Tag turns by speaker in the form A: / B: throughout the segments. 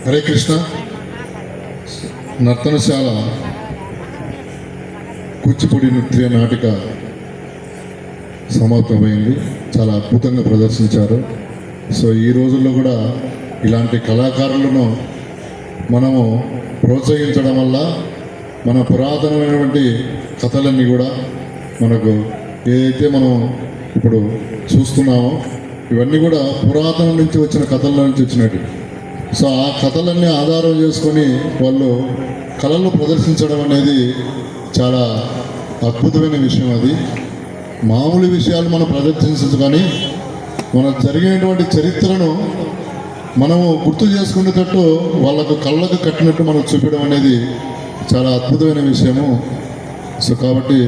A: హరే కృష్ణ. నర్తనశాల కూచిపూడి నృత్య నాటిక సమాప్తమైంది. చాలా అద్భుతంగా ప్రదర్శించారు. సో ఈ రోజుల్లో కూడా ఇలాంటి కళాకారులను మనము ప్రోత్సహించడం వల్ల మన పురాతనమైనటువంటి కథలన్నీ కూడా మనకు ఏదైతే మనం ఇప్పుడు చూస్తున్నామో ఇవన్నీ కూడా పురాతనం నుంచి వచ్చిన కథల నుంచి వచ్చినట్టు. సో ఆ కథలన్నీ ఆధారం చేసుకొని వాళ్ళు కళలు ప్రదర్శించడం అనేది చాలా అద్భుతమైన విషయం. అది మామూలు విషయాలు మనం ప్రదర్శించచ్చు, కానీ మనకు జరిగినటువంటి చరిత్రను మనము గుర్తు చేసుకునేటట్టు వాళ్ళకు కళ్ళకు కట్టినట్టు మనం చూపించడం అనేది చాలా అద్భుతమైన విషయము. సో కాబట్టి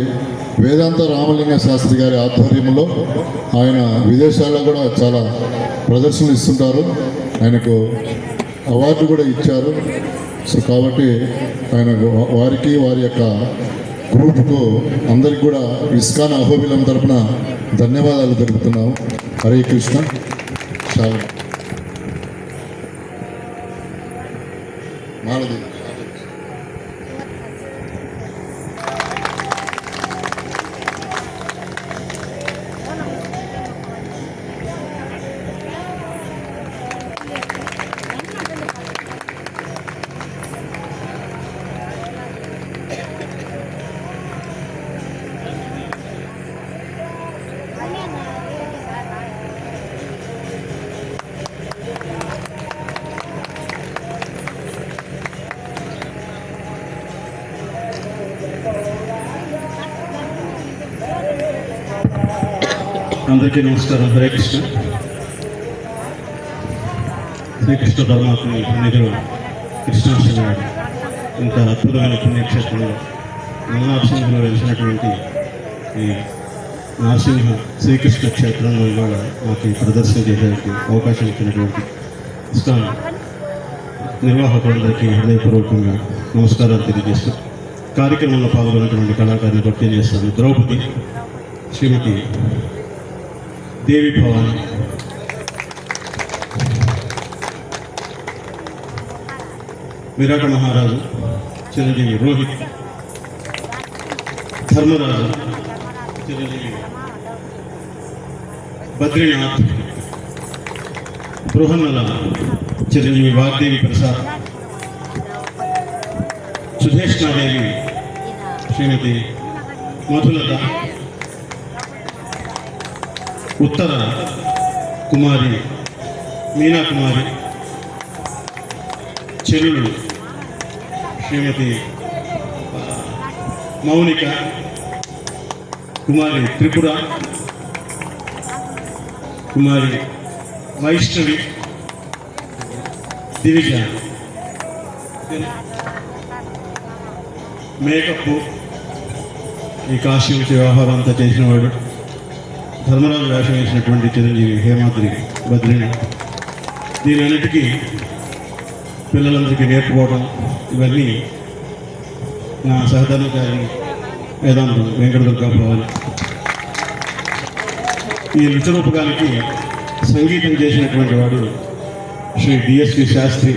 A: వేదాంత రామలింగ శాస్త్రి గారి ఆధ్వర్యంలో ఆయన విదేశాల్లో కూడా చాలా ప్రదర్శనలు ఇస్తుంటారు. ఆయనకు అవార్డు కూడా ఇచ్చారు. సో కాబట్టి ఆయన వారికి వారి యొక్క గ్రూప్కు అందరికి కూడా ఇస్కాన్ అహోబిలం తరఫున ధన్యవాదాలు తెలుపుతున్నాము. హరే కృష్ణ. చాలా మాలది
B: అందరికీ నమస్కారం. హరే కృష్ణ. శ్రీకృష్ణ పరమాత్మ పుణ్యగురు కృష్ణాష్టమి నాడు ఇంత అద్భుతమైన పుణ్యక్షేత్రంలో నరసింహంలో వెలిసినటువంటి ఈ నరసింహ శ్రీకృష్ణ క్షేత్రంలో ఇవాళ మాకు ఈ ప్రదర్శన చేయడానికి అవకాశం ఇచ్చినటువంటి ఇస్కాన్ నిర్వాహకులందరికీ హృదయపూర్వకంగా నమస్కారాలు తెలియజేస్తూ కార్యక్రమంలో పాల్గొన్నటువంటి కళాకారుని పరిచయం చేస్తాను. ద్రౌపది, శ్రీమతి దేవి భవాని, విరాట మహారాజు, చిరంజీవి రోహిత్, ధర్మరాజు, చిరంజీవి బద్రీనాథ్, బృహన్నల చిరంజీవి వాగ్దేవి ప్రసాద్, సుధేష్ణాదేవి శ్రీమతి మధులత, ఉత్తర కుమారి మీనా కుమారి, చెల్లుడు శ్రీమతి మౌనిక, కుమారి త్రిపుర, కుమారి వైష్ణవి, దివిజ, మేకప్ ఈ కాస్ట్యూమ్స్ వ్యవహారం అంతా చేసినవాడు, ధర్మరాజు వేషం వేసినటువంటి చిరంజీవి హేమాద్రి బద్రీనాథ్. దీనన్నిటికీ పిల్లలందరికీ నేర్పుకోవడం ఇవన్నీ నా సహధర్మచారి వేదాంతం వెంకటదుర్గా భవన్. ఈ నృత్యరూపకానికి సంగీతం చేసినటువంటి వాడు శ్రీ డిఎస్వి శాస్త్రి,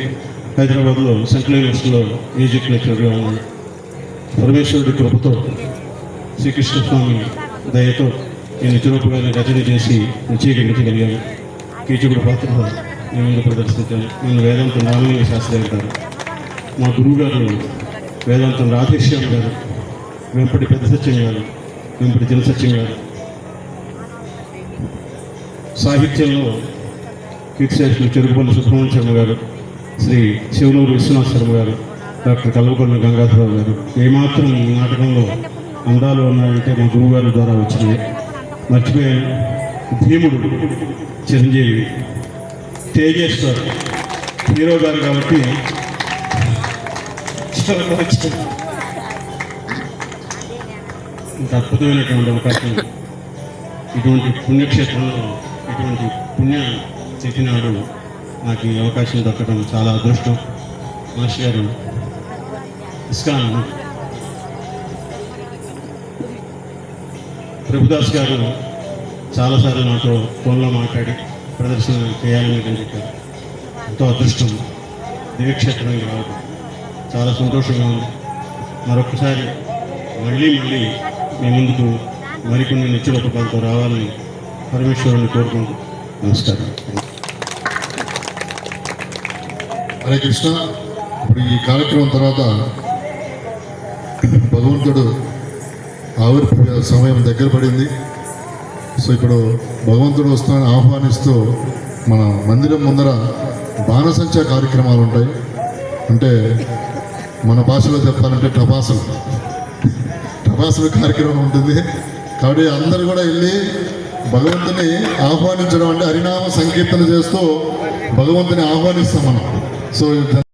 B: హైదరాబాద్లో సెంట్రల్ యూనివర్సిటీలో మ్యూజిక్ లెక్చరర్గా ఉన్నాడు. పరమేశ్వరుడి కృపతో శ్రీకృష్ణ స్వామి దయతో ఈ నృత్యరూపకాన్ని రచన చేసి నృత్యీకరించగలిగాను. కీచకుడు పాత్రలో నేను ముందు ప్రదర్శించాను. నేను వేదాంతం రామలింగ శాస్త్రి అంటారు. మా గురువుగారు వేదాంతం రాధేశ్యాం గారు, వెంపటి పెద్ద సత్యం గారు, వెంపటి చిన్న సత్యం గారు. సాహిత్యంలో కీర్తిశేషులు చెరుకుపల్లి సుబ్రహ్మణ్య శర్మ గారు, శ్రీ శివనూరు విశ్వనాథ శర్మ గారు, డాక్టర్ కల్వకొండ గంగాధరరావు గారు. ఏమాత్రం ఈ నాటకంలో అందాలు ఉన్నాయంటే మా గురువుగారి ద్వారా వచ్చినాయి. మర్చిపోయాను. భీముడు చిరంజీవి, తేజేశ్వర్ హీరో గారు కాబట్టి ఇంత అద్భుతమైనటువంటి అవకాశం ఇటువంటి పుణ్యక్షేత్రంలో ఇటువంటి పుణ్య తిథి నాడు నాకు ఈ అవకాశం దక్కడం చాలా అదృష్టం. మాస్టర్ గారు ఇస్కాన్ ప్రభుదాస్ గారు చాలాసార్లు నాతో ఫోన్లో మాట్లాడి ప్రదర్శన చేయాలని చెప్పారు. ఎంతో అదృష్టం. దివ్యక్షేత్రానికి రావడం చాలా సంతోషంగా ఉంది. మరొకసారి మళ్ళీ మీ ముందుకు మరికొన్ని నిత్యరూపకాలతో రావాలని పరమేశ్వరుని కోరుకుంటూ నమస్కారం.
A: హరే కృష్ణ. ఇప్పుడు ఈ కార్యక్రమం తర్వాత భగవంతుడు ఆవిర్భావ సమయం దగ్గర పడింది. సో ఇప్పుడు భగవంతుడు వస్తానని ఆహ్వానిస్తూ మన మందిరం ముందర బాణసంచా కార్యక్రమాలు ఉంటాయి. అంటే మన భాషలో చెప్పాలంటే టపాసుల కార్యక్రమం ఉంటుంది. కాబట్టి అందరు కూడా వెళ్ళి భగవంతుని ఆహ్వానించడం అంటే హరినామ సంకీర్తన చేస్తూ భగవంతుని ఆహ్వానిస్తాం మనం. సో